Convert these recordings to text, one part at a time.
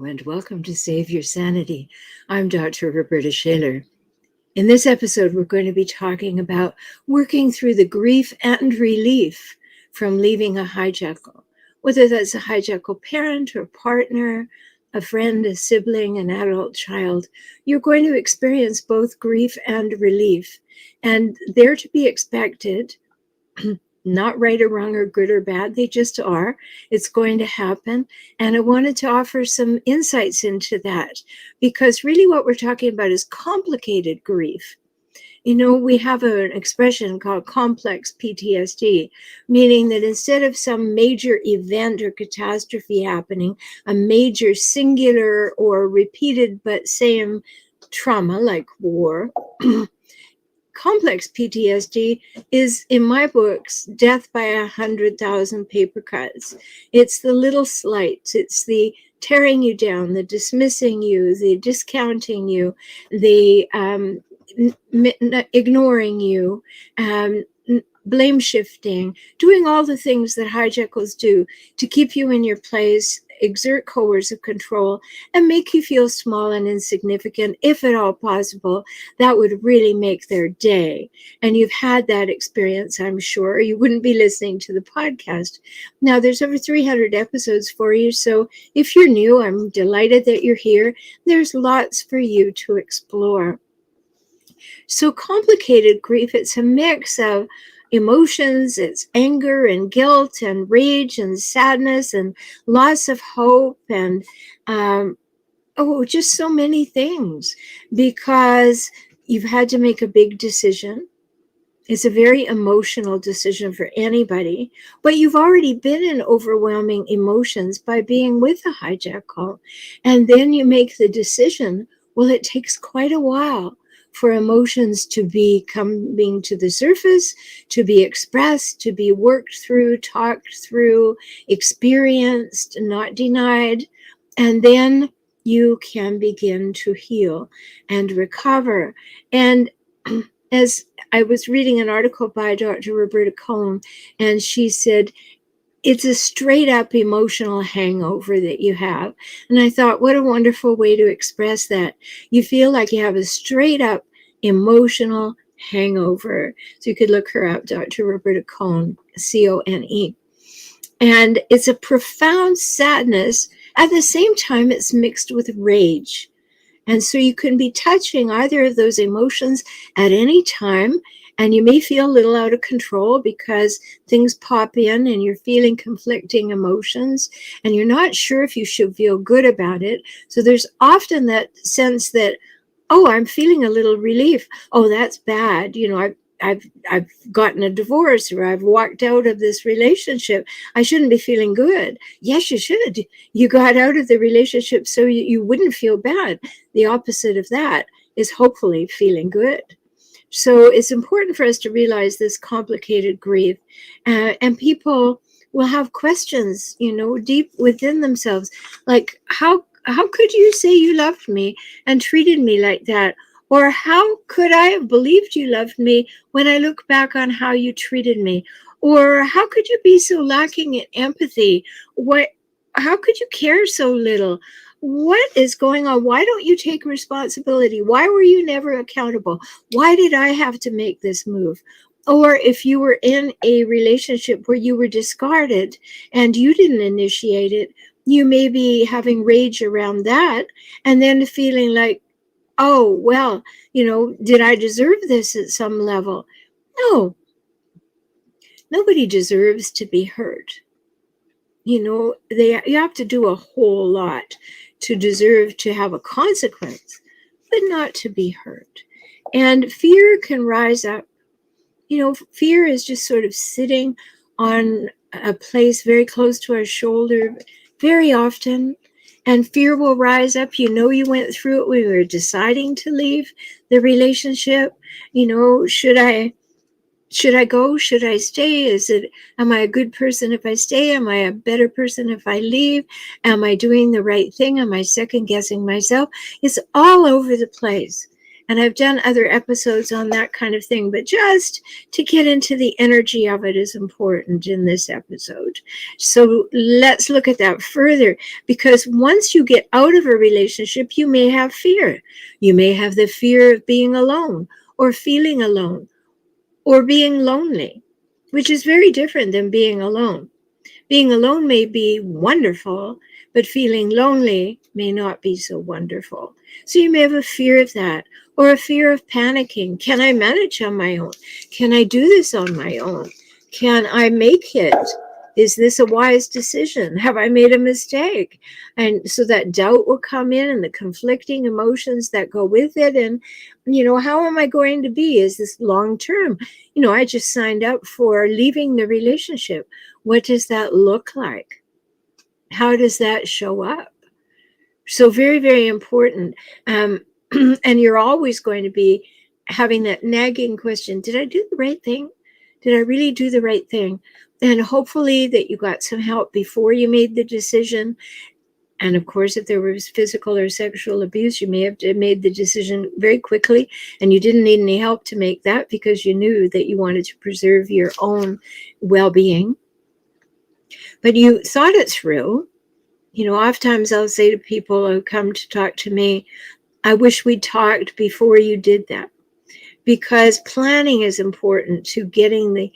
and welcome to Save Your Sanity. I'm Dr. Rhoberta Shaler. In this episode, we're going to be talking about working through the grief and relief from leaving a hijackal, whether that's a hijackal parent or partner, a friend, a sibling, an adult child. You're going to experience both grief and relief, and they're to be expected. Not right or wrong or good or bad, they just are. It's going to happen. And I wanted to offer some insights into that because really what we're talking about is complicated grief. You know, we have an expression called complex PTSD, meaning that instead of some major event or catastrophe happening, a major singular or repeated but same trauma like war, complex PTSD is, in my books, death by 100,000 paper cuts. It's the little slights. It's the tearing you down, the dismissing you, the discounting you, the ignoring you, blame shifting, doing all the things that hijackals do to keep you in your place, exert coercive control, and make you feel small and insignificant, if at all possible. That would really make their day. And you've had that experience, I'm sure. You wouldn't be listening to the podcast. Now, there's over 300 episodes for you, so if you're new, I'm delighted that you're here. There's lots for you to explore. So complicated grief, it's a mix of emotions, it's anger and guilt and rage and sadness and loss of hope and just so many things, because you've had to make a big decision. It's a very emotional decision for anybody, but you've already been in overwhelming emotions by being with a hijackal, and then you make the decision. Well, it takes quite a while for emotions to be coming to the surface, to be expressed, to be worked through, talked through, experienced, not denied. And then you can begin to heal and recover. And as I was reading an article by Dr. Rhoberta, and she said, it's a straight up emotional hangover that you have. And I thought, what a wonderful way to express that. You feel like you have a straight up emotional hangover. So you could look her up, Dr. Rhoberta, Cone. And it's a profound sadness. At the same time, it's mixed with rage. And so you can be touching either of those emotions at any time. And you may feel a little out of control because things pop in and you're feeling conflicting emotions and you're not sure if you should feel good about it. So there's often that sense that, oh, I'm feeling a little relief. Oh, that's bad. You know, I've gotten a divorce, or I've walked out of this relationship. I shouldn't be feeling good. Yes, you should. You got out of the relationship so you wouldn't feel bad. The opposite of that is hopefully feeling good. So it's important for us to realize this complicated grief, and people will have questions, you know, deep within themselves, like how could you say you loved me and treated me like that? Or how could I have believed you loved me when I look back on how you treated me? Or how could you be so lacking in empathy? How could you care so little? What is going on? Why don't you take responsibility? Why were you never accountable? Why did I have to make this move? Or if you were in a relationship where you were discarded and you didn't initiate it, you may be having rage around that and then feeling like, oh, well, you know, did I deserve this at some level? No, nobody deserves to be hurt. You know, you have to do a whole lot to deserve to have a consequence, but not to be hurt. And fear can rise up. You know, fear is just sort of sitting on a place very close to our shoulder very often. And fear will rise up. You know, you went through it when you were deciding to leave the relationship. You know, should I go? Should I stay? Am I a good person if I stay? Am I a better person if I leave? Am I doing the right thing? Am I second guessing myself? It's all over the place. And I've done other episodes on that kind of thing, but just to get into the energy of it is important in this episode. So let's look at that further, because once you get out of a relationship, you may have fear. You may have the fear of being alone or feeling alone or being lonely, which is very different than being alone. Being alone may be wonderful, but feeling lonely may not be so wonderful. So you may have a fear of that, or a fear of panicking. Can I manage on my own? Can I do this on my own? Can I make it? Is this a wise decision? Have I made a mistake? And so that doubt will come in, and the conflicting emotions that go with it. And, how am I going to be? Is this long term? I just signed up for leaving the relationship. What does that look like? How does that show up? So very, very important. And you're always going to be having that nagging question. Did I do the right thing? Did I really do the right thing? And hopefully that you got some help before you made the decision. And of course, if there was physical or sexual abuse, you may have made the decision very quickly, and you didn't need any help to make that because you knew that you wanted to preserve your own well-being. But you thought it through. Oftentimes I'll say to people who come to talk to me, I wish we'd talked before you did that. Because planning is important to getting the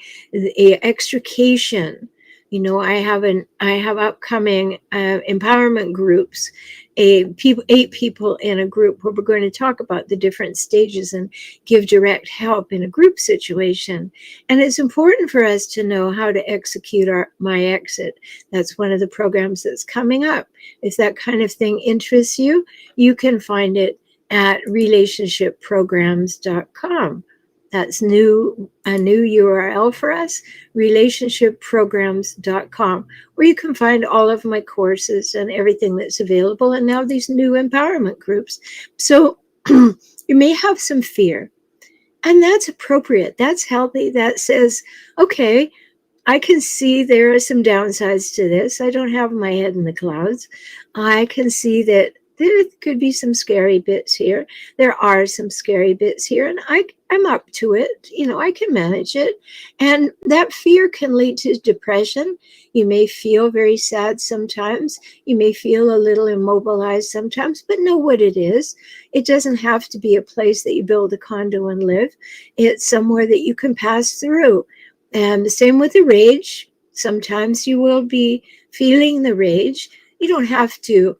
extrication. I have upcoming empowerment groups, 8 people in a group where we're going to talk about the different stages and give direct help in a group situation. And it's important for us to know how to execute my exit. That's one of the programs that's coming up. If that kind of thing interests you, you can find it at relationshipprograms.com. That's a new URL for us, relationshipprograms.com, where you can find all of my courses and everything that's available, and now these new empowerment groups. So you may have some fear, and that's appropriate. That's healthy. That says, okay, I can see there are some downsides to this. I don't have my head in the clouds. I can see that there could be some scary bits here. There are some scary bits here, and I'm up to it. I can manage it. And that fear can lead to depression. You may feel very sad sometimes. You may feel a little immobilized sometimes, but know what it is. It doesn't have to be a place that you build a condo and live. It's somewhere that you can pass through. And the same with the rage. Sometimes you will be feeling the rage. You don't have to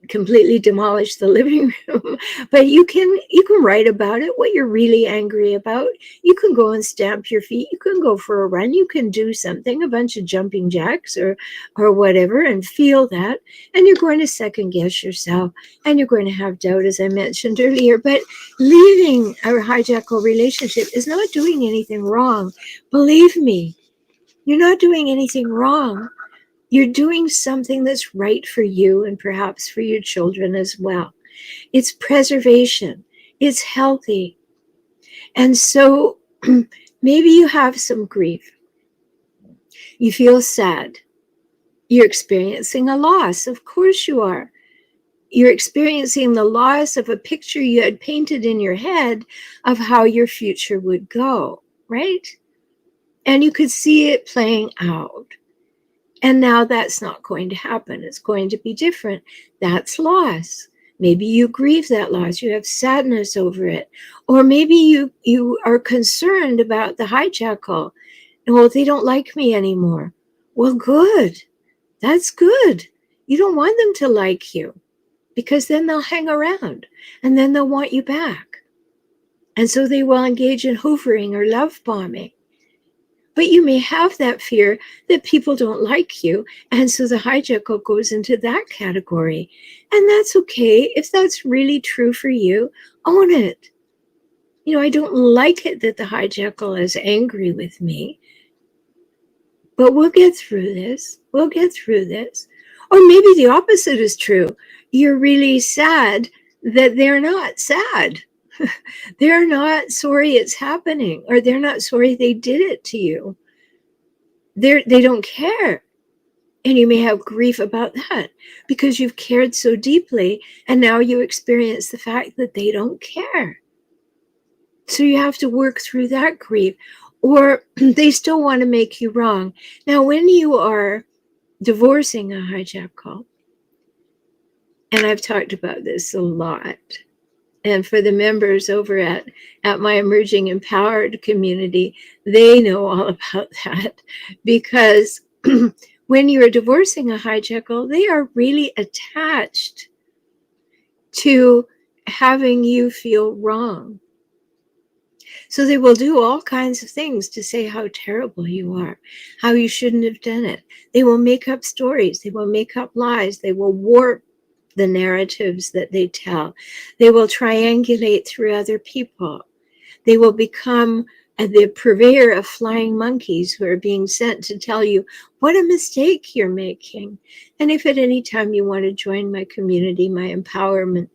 completely demolish the living room, but you can write about it, what you're really angry about. You can go and stamp your feet. You can go for a run. You can do something, a bunch of jumping jacks or whatever, and feel that. And you're going to second guess yourself, and you're going to have doubt, as I mentioned earlier. But leaving a hijackal relationship is not doing anything wrong. Believe me, you're not doing anything wrong. You're doing something that's right for you and perhaps for your children as well. It's preservation. It's healthy. And so maybe you have some grief. You feel sad. You're experiencing a loss. Of course you are. You're experiencing the loss of a picture you had painted in your head of how your future would go, right? And you could see it playing out. And now that's not going to happen. It's going to be different. That's loss. Maybe you grieve that loss. You have sadness over it. Or maybe you are concerned about the hijackal. Well, they don't like me anymore. Well, good. That's good. You don't want them to like you, because then they'll hang around and then they'll want you back. And so they will engage in hoovering or love bombing. But you may have that fear that people don't like you. And so the hijackal goes into that category. And that's okay. If that's really true for you, own it. I don't like it that the hijackal is angry with me. But we'll get through this. We'll get through this. Or maybe the opposite is true. You're really sad that they're not sad. They're not sorry it's happening, or they're not sorry they did it to you. They don't care. And you may have grief about that because you've cared so deeply, and now you experience the fact that they don't care. So you have to work through that grief, or they still want to make you wrong. Now, when you are divorcing a hijack call, and I've talked about this a lot, and for the members over at my Emerging Empowered community, they know all about that, because when you're divorcing a hijackal, they are really attached to having you feel wrong. So they will do all kinds of things to say how terrible you are, how you shouldn't have done it. They will make up stories. They will make up lies. They will warp the narratives that they tell. They will triangulate through other people. They will become the purveyor of flying monkeys who are being sent to tell you what a mistake you're making. And if at any time you want to join my community, my empowerment,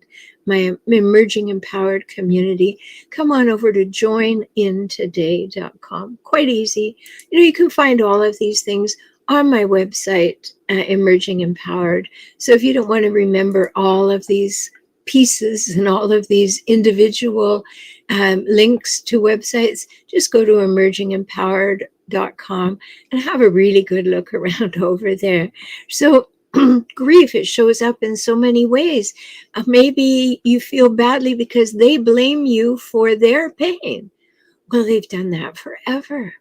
my Emerging Empowered community, come on over to joinintoday.com. Quite easy. You can find all of these things on my website, Emerging Empowered. So if you don't want to remember all of these pieces and all of these individual links to websites, just go to emergingempowered.com and have a really good look around over there. So grief, it shows up in so many ways. Maybe you feel badly because they blame you for their pain. Well, they've done that forever.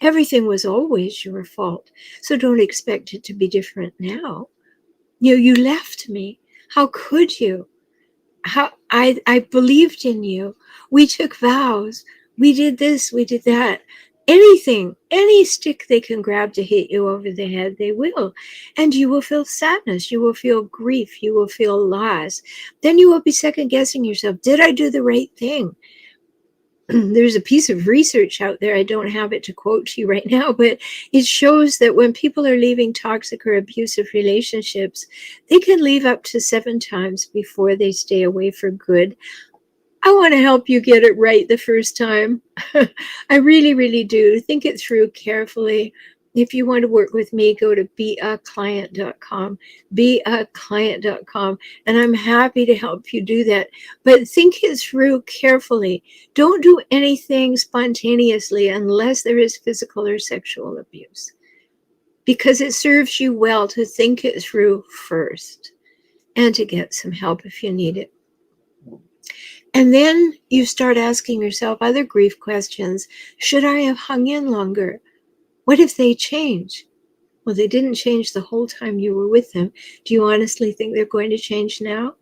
Everything was always your fault. So don't expect it to be different now. You left me. How could you? How I believed in you. We took vows. We did this, we did that. Anything, any stick they can grab to hit you over the head, they will. And you will feel sadness. You will feel grief. You will feel loss. Then you will be second guessing yourself. Did I do the right thing? There's a piece of research out there. I don't have it to quote to you right now, but it shows that when people are leaving toxic or abusive relationships, they can leave up to 7 times before they stay away for good. I want to help you get it right the first time. I really, really do. Think it through carefully. If you want to work with me, go to beaclient.com, beaclient.com, and I'm happy to help you do that. But think it through carefully. Don't do anything spontaneously unless there is physical or sexual abuse, because it serves you well to think it through first and to get some help if you need it. And then you start asking yourself other grief questions. Should I have hung in longer? What if they change? Well, they didn't change the whole time you were with them. Do you honestly think they're going to change now?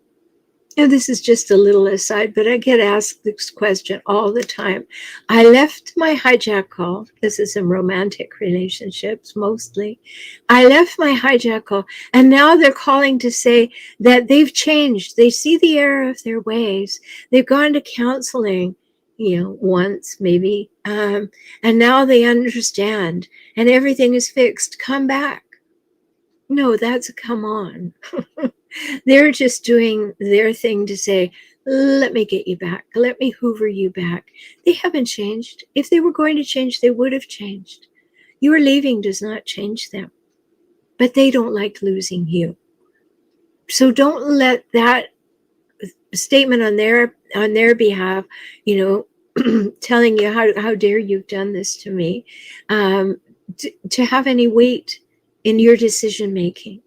And this is just a little aside, but I get asked this question all the time. I left my hijack call. This is in romantic relationships mostly. I left my hijack call, and now they're calling to say that they've changed. They see the error of their ways. They've gone to counseling, once maybe, and now they understand, and everything is fixed. Come back. No, that's a come on. They're just doing their thing to say, let me get you back. Let me hoover you back. They haven't changed. If they were going to change, they would have changed. Your leaving does not change them, but they don't like losing you. So don't let that statement on their behalf, telling you how dare you've done this to me, to have any weight in your decision making.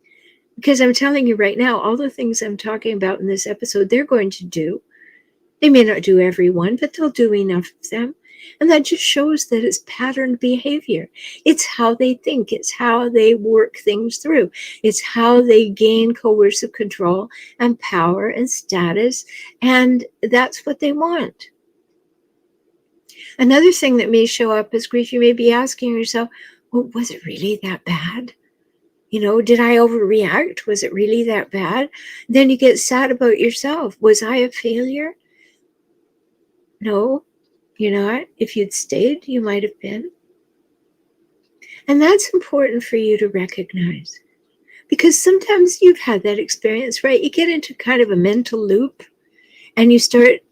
Because I'm telling you right now, all the things I'm talking about in this episode, they're going to do. They may not do every one, but they'll do enough of them. And that just shows that it's patterned behavior. It's how they think. It's how they work things through. It's how they gain coercive control and power and status. And that's what they want. Another thing that may show up as grief, you may be asking yourself, well, was it really that bad? Did I overreact? Was it really that bad? Then you get sad about yourself. Was I a failure? No, you're not. If you'd stayed, you might have been. And that's important for you to recognize, because sometimes you've had that experience, right? You get into kind of a mental loop and you start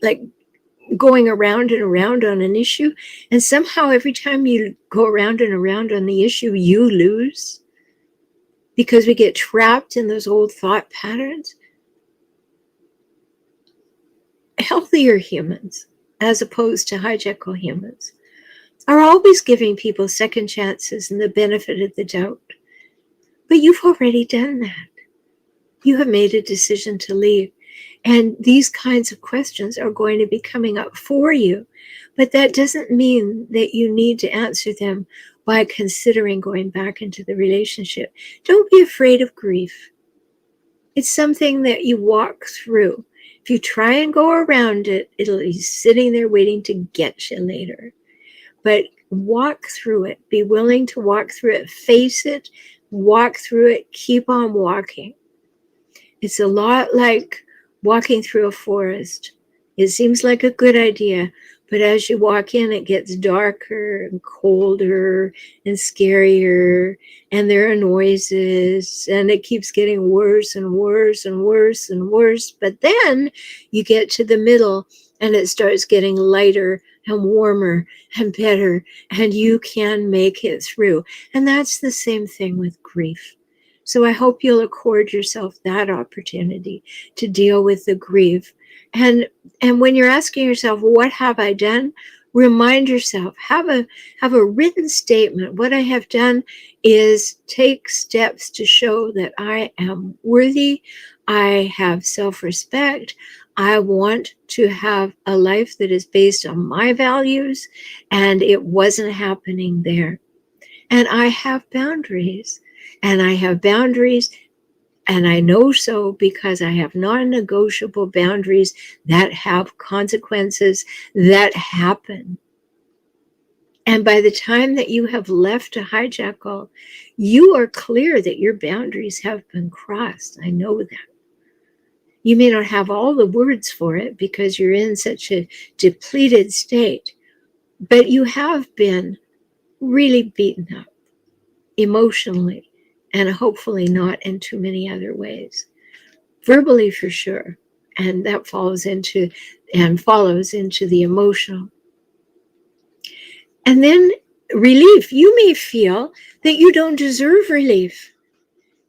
going around and around on an issue. And somehow every time you go around and around on the issue, you lose. because we get trapped in those old thought patterns. Healthier humans, as opposed to hijackal humans, are always giving people second chances and the benefit of the doubt. But you've already done that. You have made a decision to leave. And these kinds of questions are going to be coming up for you. But that doesn't mean that you need to answer them by considering going back into the relationship. Don't be afraid of grief. It's something that you walk through. If you try and go around it, it'll be sitting there waiting to get you later. But walk through it. Be willing to walk through it. Face it. Walk through it. Keep on walking. It's a lot like walking through a forest. It seems like a good idea, but as you walk in, it gets darker and colder and scarier, and there are noises, and it keeps getting worse and worse and worse and worse. But then you get to the middle, and it starts getting lighter and warmer and better, and you can make it through. And that's the same thing with grief. So I hope you'll accord yourself that opportunity to deal with the grief. And when you're asking yourself, what have I done? Remind yourself, have a written statement. What I have done is take steps to show that I am worthy. I have self-respect. I want to have a life that is based on my values, and it wasn't happening there. And I have boundaries. And I have boundaries, and I know so because I have non-negotiable boundaries that have consequences that happen. And by the time that you have left a hijackal, you are clear that your boundaries have been crossed. I know that. You may not have all the words for it because you're in such a depleted state, but you have been really beaten up emotionally. And hopefully not in too many other ways. Verbally for sure. And that follows into the emotional. And then relief. You may feel that you don't deserve relief.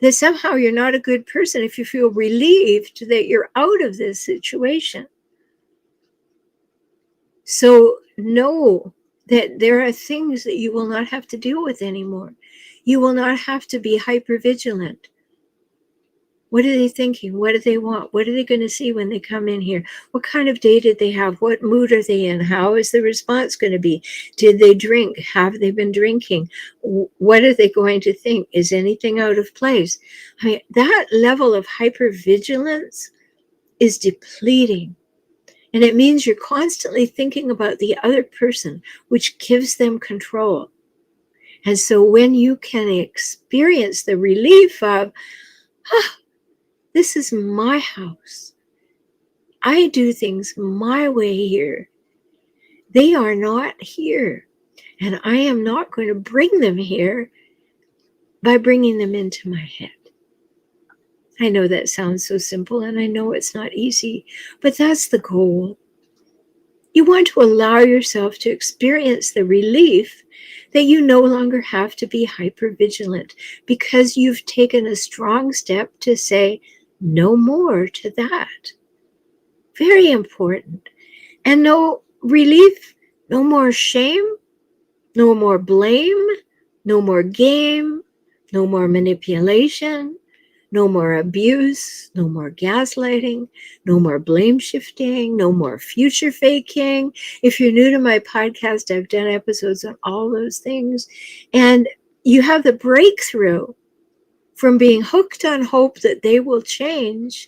That somehow you're not a good person if you feel relieved that you're out of this situation. So know that there are things that you will not have to deal with anymore. You will not have to be hypervigilant. What are they thinking? What do they want? What are they going to see when they come in here? What kind of day did they have? What mood are they in? How is the response going to be? Did they drink? Have they been drinking? What are they going to think? Is anything out of place? I mean, that level of hypervigilance is depleting. And it means you're constantly thinking about the other person, which gives them control. And so when you can experience the relief of, this is my house. I do things my way here. They are not here. And I am not going to bring them here by bringing them into my head. I know that sounds so simple, and I know it's not easy, but that's the goal. You want to allow yourself to experience the relief that you no longer have to be hypervigilant because you've taken a strong step to say no more to that. Very important. And no relief, no more shame, no more blame, no more game, no more manipulation, no more abuse, no more gaslighting, no more blame shifting, no more future faking. If you're new to my podcast, I've done episodes on all those things. And you have the breakthrough from being hooked on hope that they will change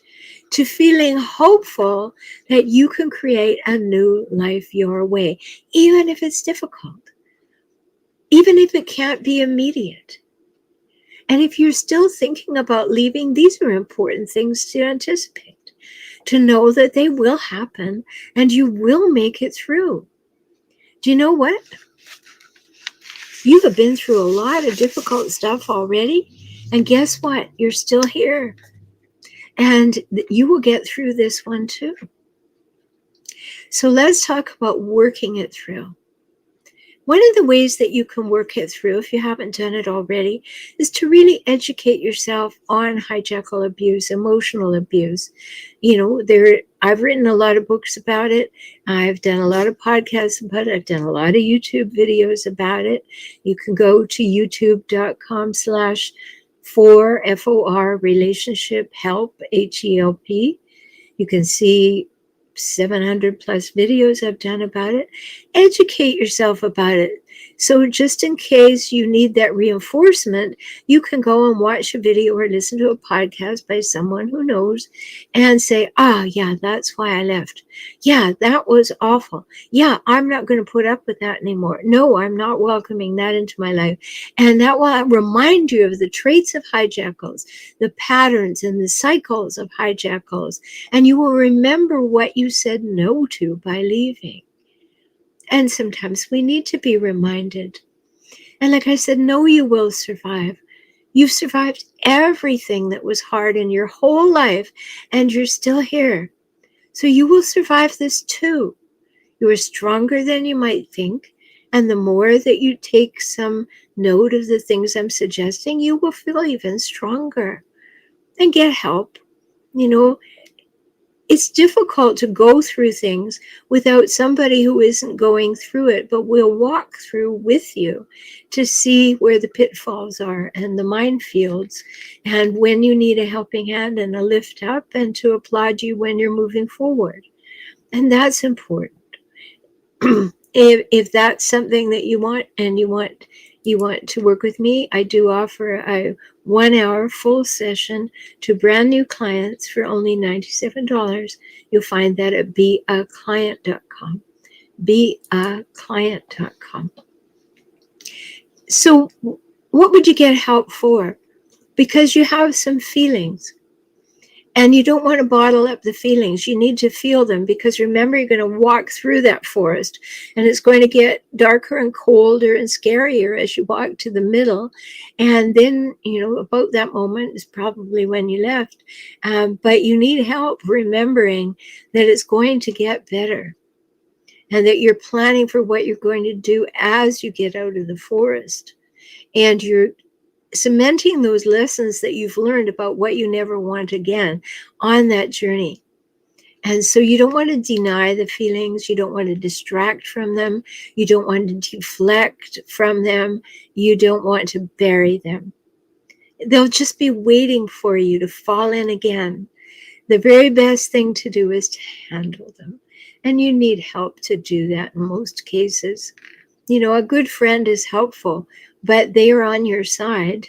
to feeling hopeful that you can create a new life your way, even if it's difficult, even if it can't be immediate. And if you're still thinking about leaving, these are important things to anticipate, to know that they will happen and you will make it through. Do you know what? You have been through a lot of difficult stuff already. And guess what? You're still here. And you will get through this one too. So let's talk about working it through. One of the ways that you can work it through, if you haven't done it already, is to really educate yourself on hijackal abuse, emotional abuse. I've written a lot of books about it. I've done a lot of podcasts about it. I've done a lot of YouTube videos about it. You can go to youtube.com/for FOR relationship help HELP. You can see 700 plus videos I've done about it. Educate yourself about it. So just in case you need that reinforcement, you can go and watch a video or listen to a podcast by someone who knows and say, yeah, that's why I left. Yeah, that was awful. Yeah, I'm not going to put up with that anymore. No, I'm not welcoming that into my life. And that will remind you of the traits of hijackals, the patterns and the cycles of hijackals. And you will remember what you said no to by leaving. And sometimes we need to be reminded. And like I said, no, you will survive. You've survived everything that was hard in your whole life, and you're still here. So you will survive this too. You are stronger than you might think. And the more that you take some note of the things I'm suggesting, you will feel even stronger. And get help. It's difficult to go through things without somebody who isn't going through it, but will walk through with you to see where the pitfalls are and the minefields, and when you need a helping hand and a lift up, and to applaud you when you're moving forward. And that's important. If that's something that you want, and you want to work with me, I do offer a 1-hour full session to brand new clients for only $97. You'll find that at beaclient.com. beaclient.com. So what would you get help for? Because you have some feelings. And you don't want to bottle up the feelings. You need to feel them, because remember, you're going to walk through that forest, and it's going to get darker and colder and scarier as you walk to the middle. And then, about that moment is probably when you left. But you need help remembering that it's going to get better, and that you're planning for what you're going to do as you get out of the forest. And you're cementing those lessons that you've learned about what you never want again on that journey. And so you don't want to deny the feelings. You don't want to distract from them. You don't want to deflect from them. You don't want to bury them. They'll just be waiting for you to fall in again. The very best thing to do is to handle them. And you need help to do that in most cases. A good friend is helpful, but they are on your side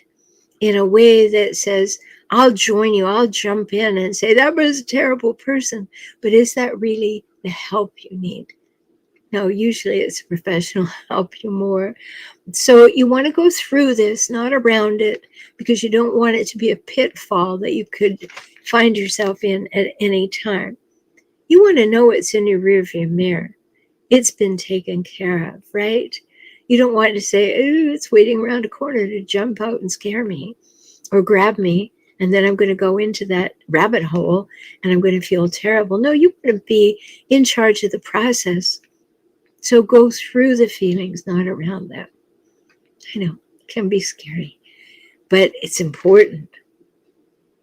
in a way that says, I'll join you, I'll jump in and say, that was a terrible person. But is that really the help you need? No, usually it's professional help you more. So you want to go through this, not around it, because you don't want it to be a pitfall that you could find yourself in at any time. You want to know it's in your rearview mirror. It's been taken care of, right? You don't want to say, oh, it's waiting around a corner to jump out and scare me or grab me, and then I'm going to go into that rabbit hole and I'm going to feel terrible. No, you want to be in charge of the process. So go through the feelings, not around them. I know, it can be scary, but it's important.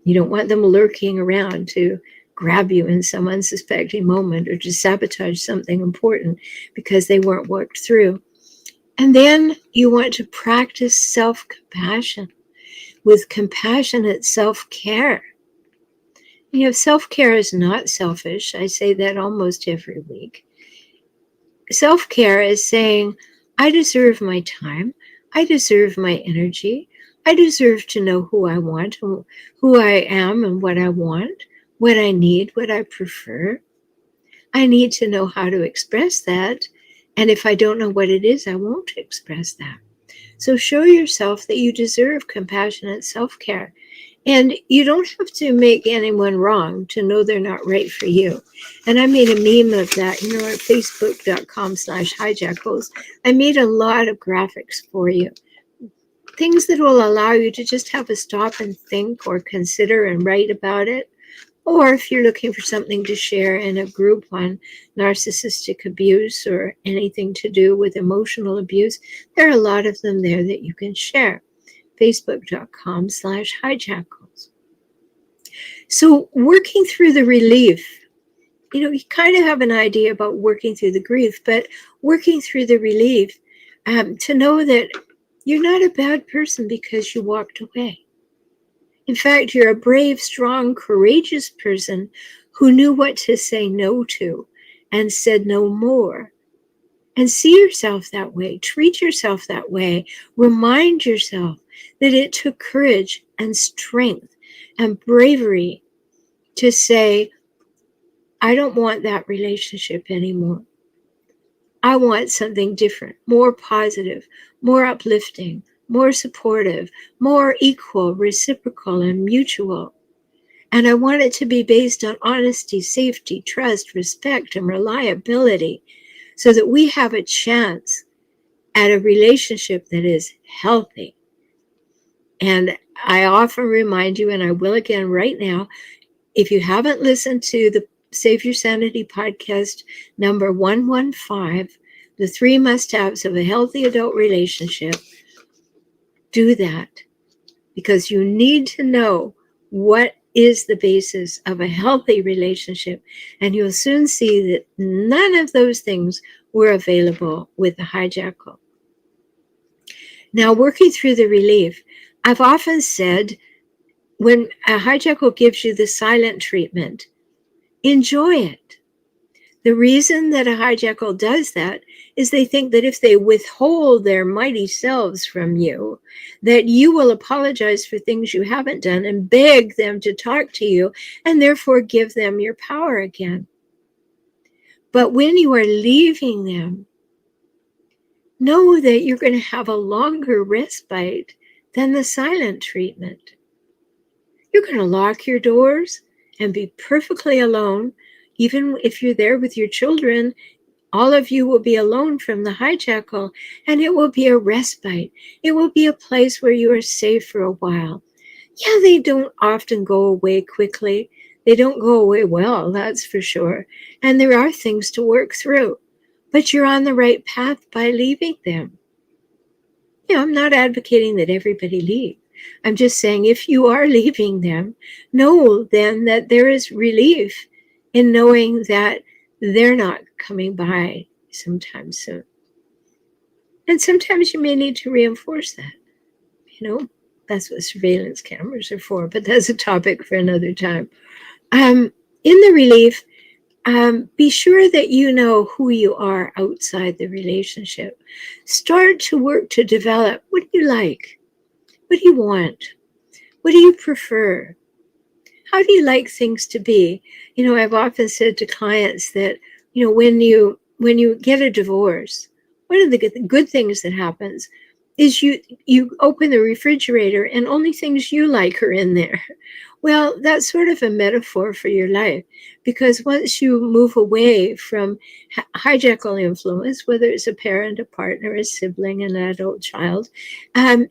You don't want them lurking around to grab you in some unsuspecting moment or to sabotage something important because they weren't worked through. And then you want to practice self-compassion with compassionate self-care. Self-care is not selfish. I say that almost every week. Self-care is saying, I deserve my time. I deserve my energy. I deserve to know who I want, who I am and what I want, what I need, what I prefer. I need to know how to express that. And if I don't know what it is, I won't express that. So show yourself that you deserve compassionate self-care. And you don't have to make anyone wrong to know they're not right for you. And I made a meme of that, at facebook.com/hijackals. I made a lot of graphics for you. Things that will allow you to just have a stop and think or consider and write about it. Or if you're looking for something to share in a group on narcissistic abuse or anything to do with emotional abuse, there are a lot of them there that you can share. Facebook.com/hijackals. So working through the relief, you kind of have an idea about working through the grief, but working through the relief, to know that you're not a bad person because you walked away. In fact, you're a brave, strong, courageous person who knew what to say no to and said no more. And see yourself that way. Treat yourself that way. Remind yourself that it took courage and strength and bravery to say, I don't want that relationship anymore. I want something different, more positive, more uplifting, more supportive, more equal, reciprocal, and mutual. And I want it to be based on honesty, safety, trust, respect, and reliability, so that we have a chance at a relationship that is healthy. And I often remind you, and I will again right now, if you haven't listened to the Save Your Sanity podcast number 115, the 3 must-haves of a healthy adult relationship, do that, because you need to know what is the basis of a healthy relationship, and you'll soon see that none of those things were available with the hijackal. Now, working through the relief, I've often said, when a hijackal gives you the silent treatment, enjoy it. The reason that a hijackal does that is they think that if they withhold their mighty selves from you, that you will apologize for things you haven't done and beg them to talk to you and therefore give them your power again. But when you are leaving them, know that you're going to have a longer respite than the silent treatment. You're going to lock your doors and be perfectly alone. Even if you're there with your children, all of you will be alone from the hijackal, and it will be a respite. It will be a place where you are safe for a while. Yeah, they don't often go away quickly. They don't go away well, that's for sure. And there are things to work through, but you're on the right path by leaving them. I'm not advocating that everybody leave. I'm just saying if you are leaving them, know then that there is relief in knowing that they're not coming by sometime soon. And sometimes you may need to reinforce that. That's what surveillance cameras are for, but that's a topic for another time. In the relief, be sure that you know who you are outside the relationship. Start to work to develop. What do you like? What do you want? What do you prefer? How do you like things to be? I've often said to clients that, when you get a divorce, one of the good things that happens is you open the refrigerator and only things you like are in there. Well, that's sort of a metaphor for your life, because once you move away from hijackal influence, whether it's a parent, a partner, a sibling, an adult child,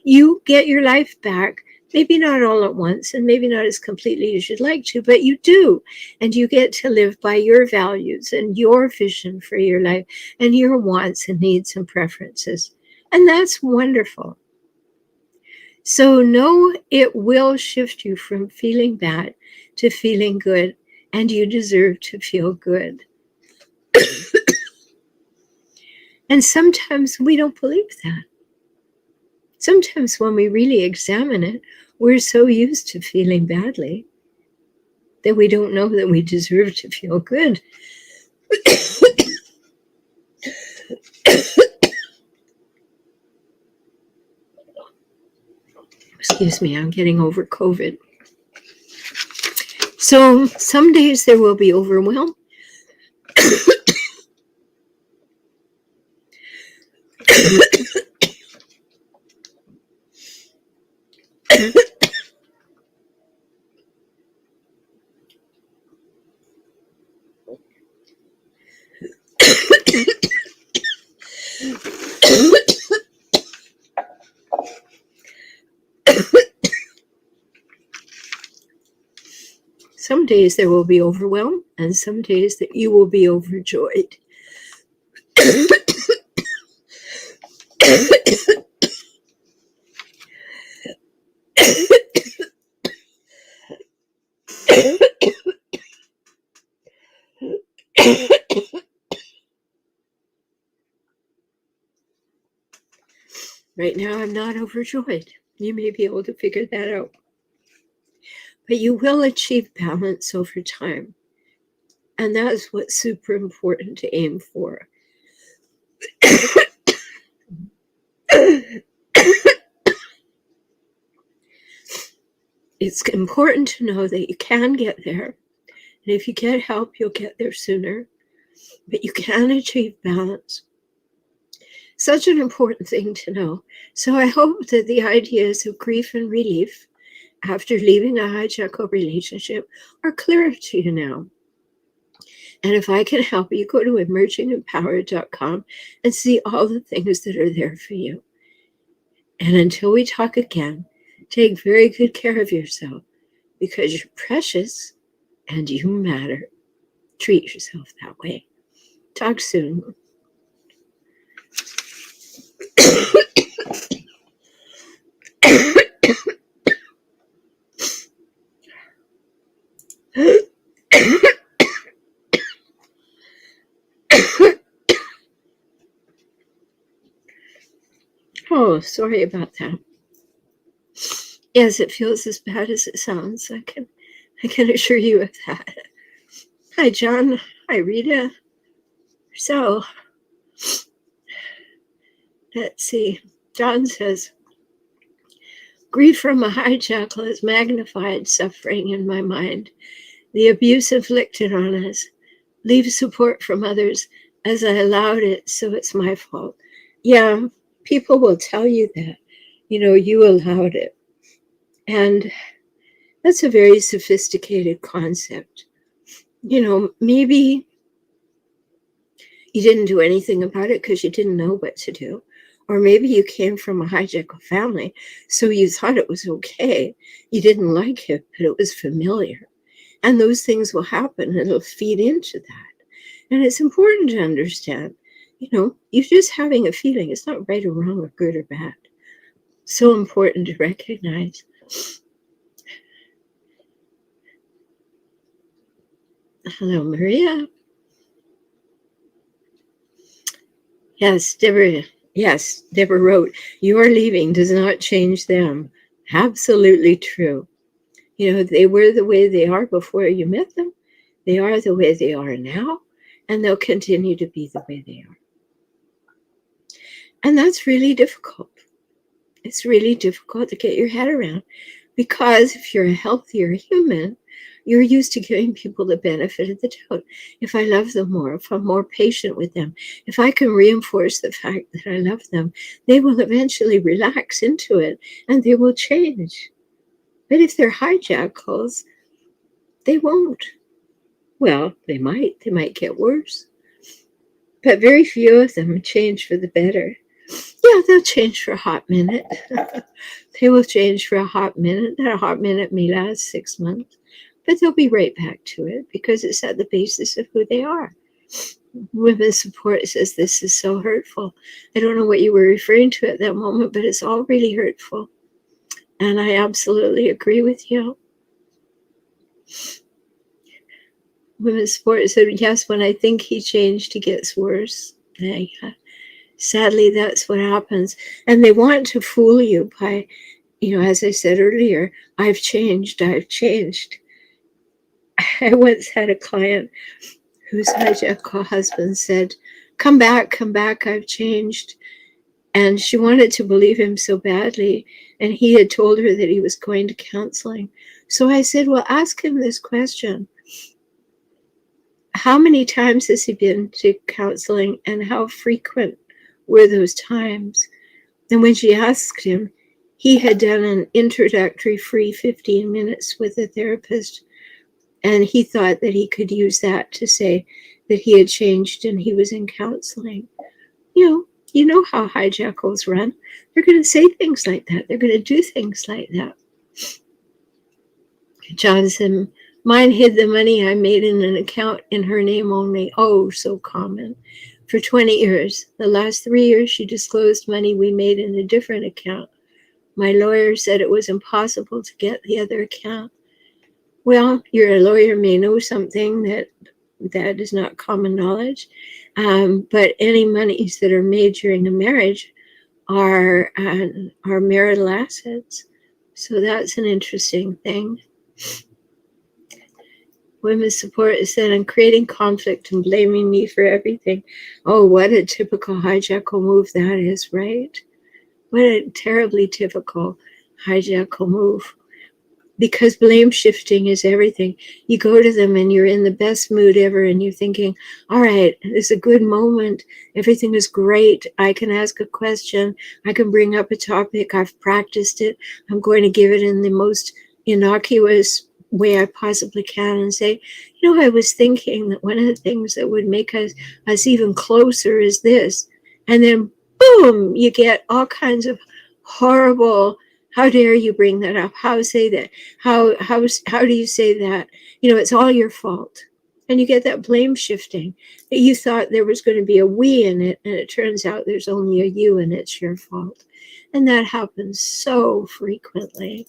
you get your life back. Maybe not all at once, and maybe not as completely as you'd like to, but you do. And you get to live by your values and your vision for your life and your wants and needs and preferences. And that's wonderful. So know it will shift you from feeling bad to feeling good, and you deserve to feel good. And sometimes we don't believe that. Sometimes when we really examine it, we're so used to feeling badly that we don't know that we deserve to feel good. Excuse me, I'm getting over COVID. So some days there will be overwhelm. Some some days there will be overwhelm, and some days that you will be overjoyed. Right now, I'm not overjoyed. You may be able to figure that out. But you will achieve balance over time. And that is what's super important to aim for. It's important to know that you can get there. And if you get help, you'll get there sooner. But you can achieve balance. Such an important thing to know. So I hope that the ideas of grief and relief after leaving a hijackal relationship are clearer to you now. And if I can help you, go to emergingempowered.com and see all the things that are there for you. And until we talk again, take very good care of yourself because you're precious and you matter. Treat yourself that way. Talk soon. Oh, sorry about that. Yes, it feels as bad as it sounds. I can assure you of that. Hi, John. Hi, Rita. So, let's see. John says, grief from a hijackal has magnified suffering in my mind. The abuse inflicted on us leaves support from others as I allowed it, so it's my fault. Yeah, people will tell you that, you allowed it. And that's a very sophisticated concept. Maybe you didn't do anything about it because you didn't know what to do. Or maybe you came from a hijackal family, so you thought it was okay. You didn't like it, but it was familiar. And those things will happen, and it'll feed into that. And it's important to understand, you're just having a feeling. It's not right or wrong or good or bad. So important to recognize. Hello, Maria. Yes, Deborah. Yes, Deborah wrote, your leaving does not change them. Absolutely true. They were the way they are before you met them. They are the way they are now, and they'll continue to be the way they are. And that's really difficult. It's really difficult to get your head around because if you're a healthier human, you're used to giving people the benefit of the doubt. If I love them more, if I'm more patient with them, if I can reinforce the fact that I love them, they will eventually relax into it and they will change. But if they're hijackals, they won't. Well, they might get worse. But very few of them change for the better. Yeah, they'll change for a hot minute. They will change for a hot minute. That hot minute may last 6 months. But they'll be right back to it because it's at the basis of who they are. Women's support says this is so hurtful. I don't know what you were referring to at that moment, but it's all really hurtful. And I absolutely agree with you. Women's support said, yes, when I think he changed, he gets worse. Yeah. Sadly, that's what happens. And they want to fool you by, as I said earlier, I've changed. I once had a client whose hijackal husband said, come back, I've changed. And she wanted to believe him so badly. And he had told her that he was going to counseling. So I said, well, ask him this question. How many times has he been to counseling and how frequent were those times? And when she asked him, he had done an introductory free 15 minutes with a therapist. And he thought that he could use that to say that he had changed and he was in counseling. You know how hijackals run. They're going to say things like that. They're going to do things like that. Johnson, Mine hid the money I made in an account in her name only. Oh, so common. For 20 years. The last 3 years, she disclosed money we made in a different account. My lawyer said it was impossible to get the other account. Well, your lawyer may know something that is not common knowledge, but any monies that are made during a marriage are marital assets. So that's an interesting thing. Women's support is then on creating conflict and blaming me for everything. Oh, what a typical hijackal move that is, right? What a terribly typical hijackal move. Because blame shifting is everything. You go to them and you're in the best mood ever and you're thinking, all right, it's a good moment. Everything is great. I can ask a question. I can bring up a topic. I've practiced it. I'm going to give it in the most innocuous way I possibly can and say, you know, I was thinking that one of the things that would make us even closer is this. And then boom, you get all kinds of horrible, how dare you bring that up? How say that? How do you say that? You know, it's all your fault. And you get that blame shifting. That you thought there was going to be a we in it, and it turns out there's only a you, and it's your fault. And that happens so frequently.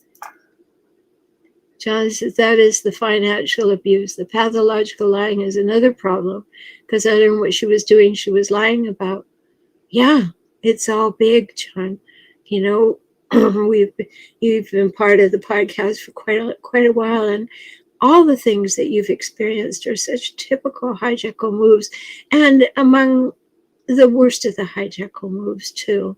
John says that is the financial abuse. The pathological lying is another problem, because other than what she was doing, she was lying about. Yeah, it's all big, John. You know, you've been part of the podcast for quite a while, and all the things that you've experienced are such typical hijackal moves, and among the worst of the hijackal moves too.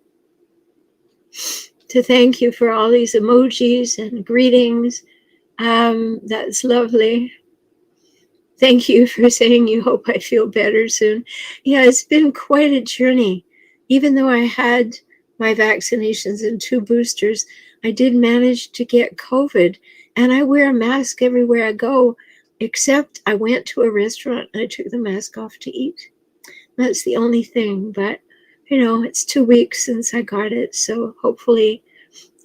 To thank you for all these emojis and greetings. That's lovely. Thank you for saying you hope I feel better soon. Yeah, it's been quite a journey. Even though I had my vaccinations and 2 boosters, I did manage to get COVID, and I wear a mask everywhere I go, except I went to a restaurant and I took the mask off to eat. That's the only thing, but you know, it's 2 weeks since I got it, so hopefully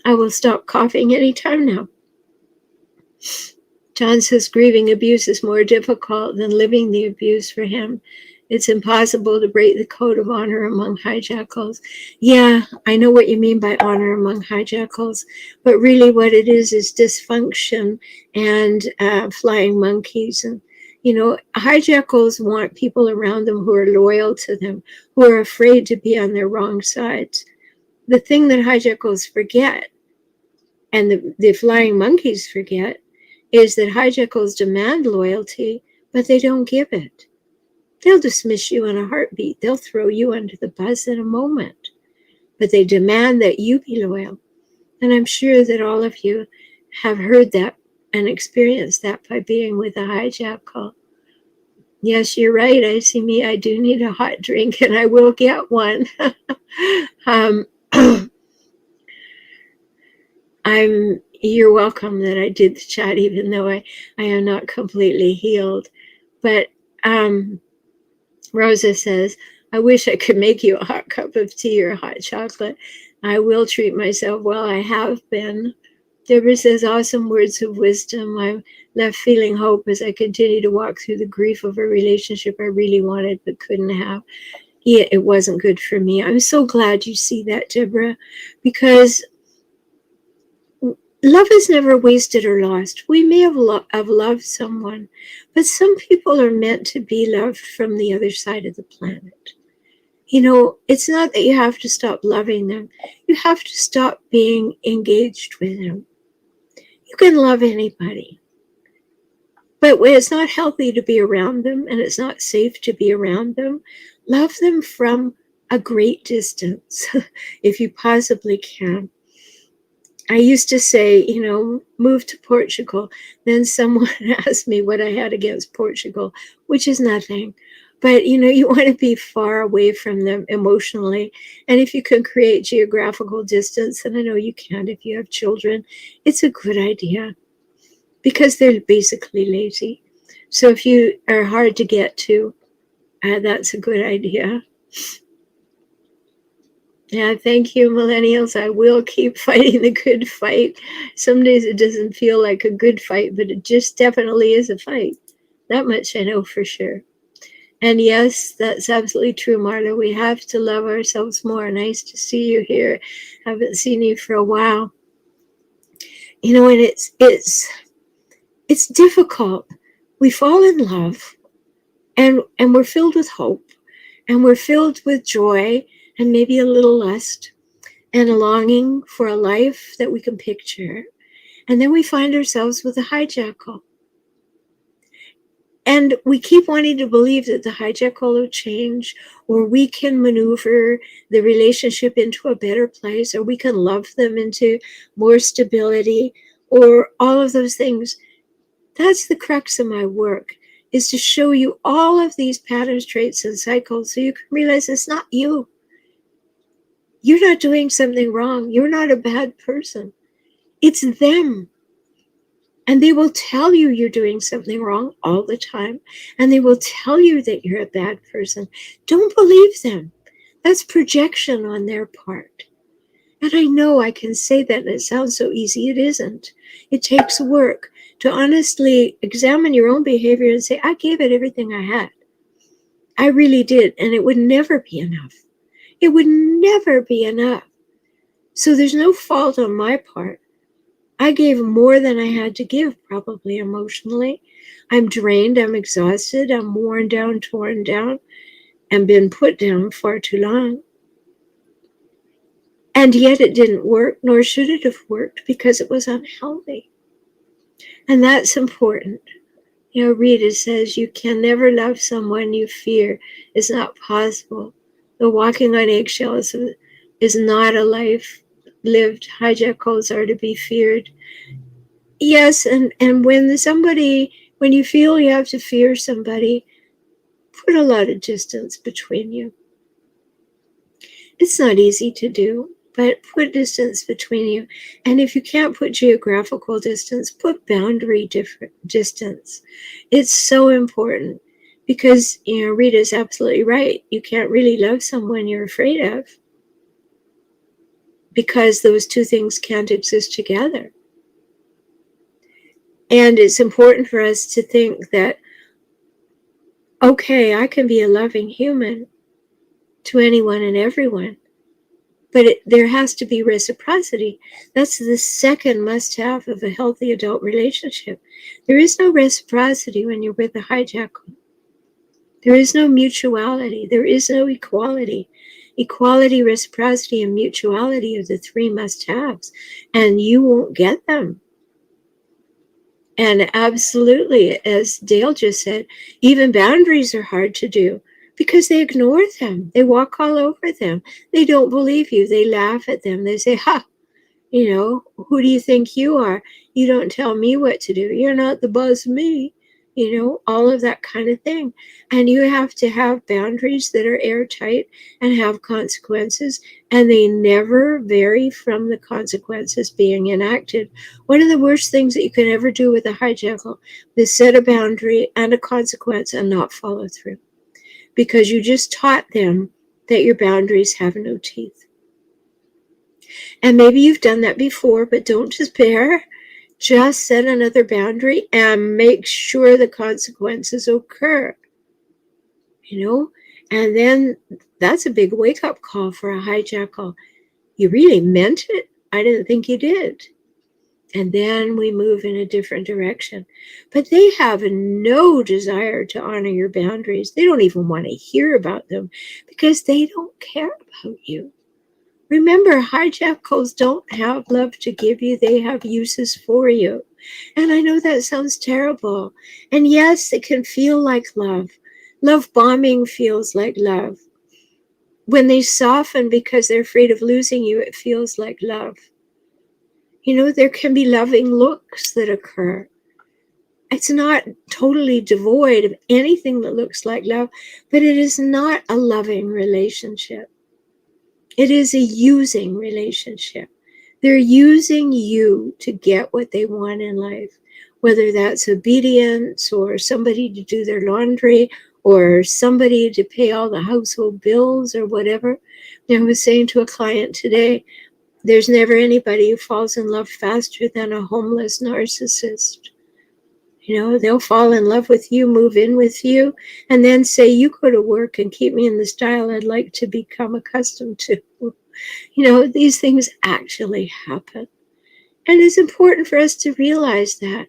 I will stop coughing anytime now. John says grieving abuse is more difficult than living the abuse for him. It's impossible to break the code of honor among hijackals. Yeah, I know what you mean by honor among hijackals, but really what it is dysfunction and flying monkeys. And, you know, hijackals want people around them who are loyal to them, who are afraid to be on their wrong sides. The thing that hijackals forget, and the flying monkeys forget, is that hijackals demand loyalty, but they don't give it. They'll dismiss you in a heartbeat. They'll throw you under the bus in a moment. But they demand that you be loyal. And I'm sure that all of you have heard that and experienced that by being with a hijackal. Yes, you're right. I see me. I do need a hot drink, and I will get one. You're welcome that I did the chat, even though I am not completely healed. But Rosa says, I wish I could make you a hot cup of tea or hot chocolate. I will treat myself well. I have been. Deborah says, awesome words of wisdom. I'm left feeling hope as I continue to walk through the grief of a relationship I really wanted but couldn't have. Yeah, it wasn't good for me. I'm so glad you see that, Deborah, because love is never wasted or lost. We may have loved someone, but some people are meant to be loved from the other side of the planet. You know, it's not that you have to stop loving them. You have to stop being engaged with them. You can love anybody, but when it's not healthy to be around them and it's not safe to be around them, love them from a great distance if you possibly can. I used to say, you know, move to Portugal. Then someone asked me what I had against Portugal, which is nothing. But, you know, you want to be far away from them emotionally. And if you can create geographical distance, and I know you can if you have children, it's a good idea because they're basically lazy. So if you are hard to get to, that's a good idea. Yeah, thank you, millennials. I will keep fighting the good fight. Some days it doesn't feel like a good fight, but it just definitely is a fight. That much I know for sure. And yes, that's absolutely true, Marla. We have to love ourselves more. Nice to see you here. Haven't seen you for a while. You know, and it's difficult. We fall in love, and we're filled with hope, and we're filled with joy, and maybe a little lust, and a longing for a life that we can picture. And then we find ourselves with a hijackal. And we keep wanting to believe that the hijackal will change, or we can maneuver the relationship into a better place, or we can love them into more stability, or all of those things. That's the crux of my work, is to show you all of these patterns, traits, and cycles so you can realize it's not you. You're not doing something wrong. You're not a bad person. It's them. And they will tell you you're doing something wrong all the time. And they will tell you that you're a bad person. Don't believe them. That's projection on their part. And I know I can say that and it sounds so easy. It isn't. It takes work to honestly examine your own behavior and say, I gave it everything I had. I really did. And it would never be enough. It would never be enough. So there's no fault on my part. I gave more than I had to give, probably emotionally. I'm drained, I'm exhausted, I'm worn down, torn down, and been put down far too long. And yet it didn't work, nor should it have worked, because it was unhealthy. And that's important. You know, Rita says, you can never love someone you fear. It's not possible. The walking on eggshells is not a life lived. Hijackals are to be feared. Yes, and when you feel you have to fear somebody, put a lot of distance between you. It's not easy to do, but put distance between you. And if you can't put geographical distance, put boundary distance. It's so important because, you know, Rita's absolutely right. You can't really love someone you're afraid of because those two things can't exist together. And it's important for us to think that, okay, I can be a loving human to anyone and everyone, but there has to be reciprocity. That's the second must-have of a healthy adult relationship. There is no reciprocity when you're with a hijackal. There is no mutuality. There is no equality. Equality, reciprocity, and mutuality are the three must-haves, and you won't get them. And absolutely, as Dale just said, even boundaries are hard to do because they ignore them. They walk all over them. They don't believe you. They laugh at them. They say, ha, you know, who do you think you are? You don't tell me what to do. You're not the boss of me. You know, all of that kind of thing. And you have to have boundaries that are airtight and have consequences, and they never vary from the consequences being enacted. One of the worst things that you can ever do with a hijackal is set a boundary and a consequence and not follow through, because you just taught them that your boundaries have no teeth. And maybe you've done that before, but don't despair. Just set another boundary and make sure the consequences occur, you know? And then that's a big wake-up call for a hijackal. You really meant it? I didn't think you did. And then we move in a different direction. But they have no desire to honor your boundaries. They don't even want to hear about them because they don't care about you. Remember, hijackals don't have love to give you. They have uses for you. And I know that sounds terrible. And yes, it can feel like love. Love bombing feels like love. When they soften because they're afraid of losing you, it feels like love. You know, there can be loving looks that occur. It's not totally devoid of anything that looks like love, but it is not a loving relationship. It is a using relationship. They're using you to get what they want in life, whether that's obedience or somebody to do their laundry or somebody to pay all the household bills or whatever. I was saying to a client today, there's never anybody who falls in love faster than a homeless narcissist. They'll fall in love with you, move in with you, and then say, you go to work and keep me in the style I'd like to become accustomed to. These things actually happen. And it's important for us to realize that.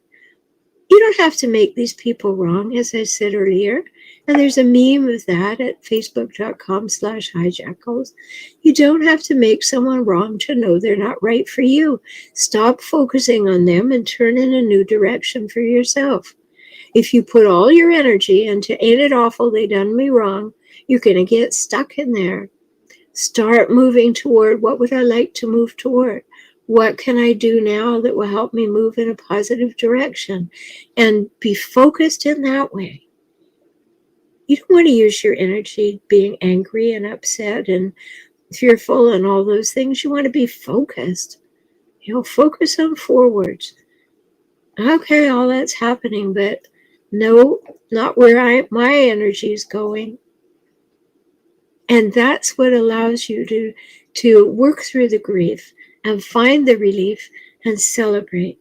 You don't have to make these people wrong, as I said earlier. And there's a meme of that at facebook.com/hijackals. You don't have to make someone wrong to know they're not right for you. Stop focusing on them and turn in a new direction for yourself. If you put all your energy into, ain't it awful they done me wrong, you're going to get stuck in there. Start moving toward, what would I like to move toward? What can I do now that will help me move in a positive direction? And be focused in that way. You don't want to use your energy being angry and upset and fearful and all those things. You want to be focused. Focus on forwards. Okay, all that's happening, but no, not where my energy is going. And that's what allows you to work through the grief and find the relief and celebrate.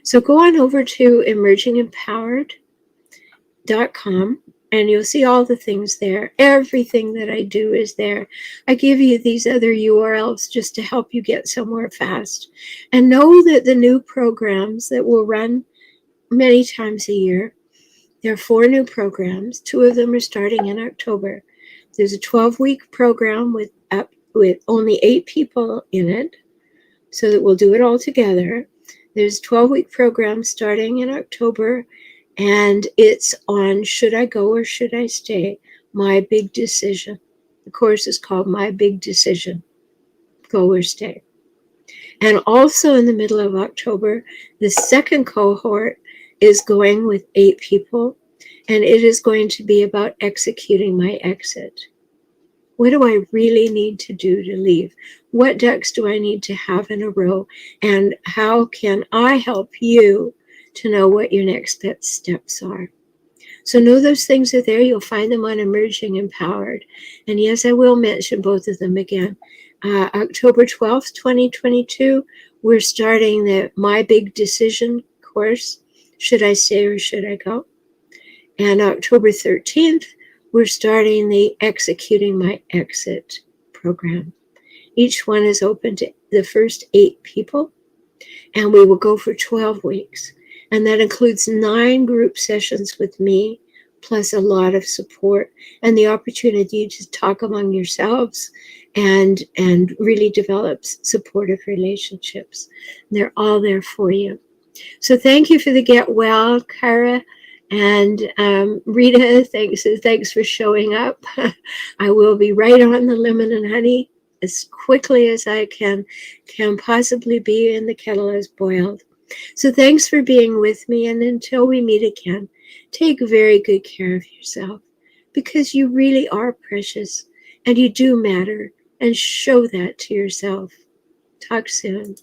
So go on over to emergingempowered.com and you'll see all the things there. Everything that I do is there. I give you these other URLs just to help you get somewhere fast. And know that the new programs that will run many times a year, there are 4 new programs. 2 of them are starting in October. There's a 12-week program with only 8 people in it, so that we'll do it all together. There's a 12-week program starting in October, and it's on Should I Go or Should I Stay? My Big Decision. The course is called My Big Decision. Go or stay. And also in the middle of October, the second cohort is going with 8 people, and it is going to be about executing my exit. What do I really need to do to leave? What ducks do I need to have in a row? And how can I help you to know what your next steps are? So know those things are there. You'll find them on Emerging Empowered. And yes, I will mention both of them again. October 12th, 2022, we're starting the My Big Decision course. Should I stay or should I go? And October 13th, we're starting the Executing My Exit program. Each one is open to the first 8 people, and we will go for 12 weeks. And that includes 9 group sessions with me, plus a lot of support and the opportunity to talk among yourselves and really develop supportive relationships. They're all there for you. So thank you for the get well, Kara. And Rita, thanks for showing up. I will be right on the lemon and honey as quickly as I can possibly be, and the kettle is boiled. So thanks for being with me, and until we meet again, take very good care of yourself, because you really are precious and you do matter, and show that to yourself. Talk soon.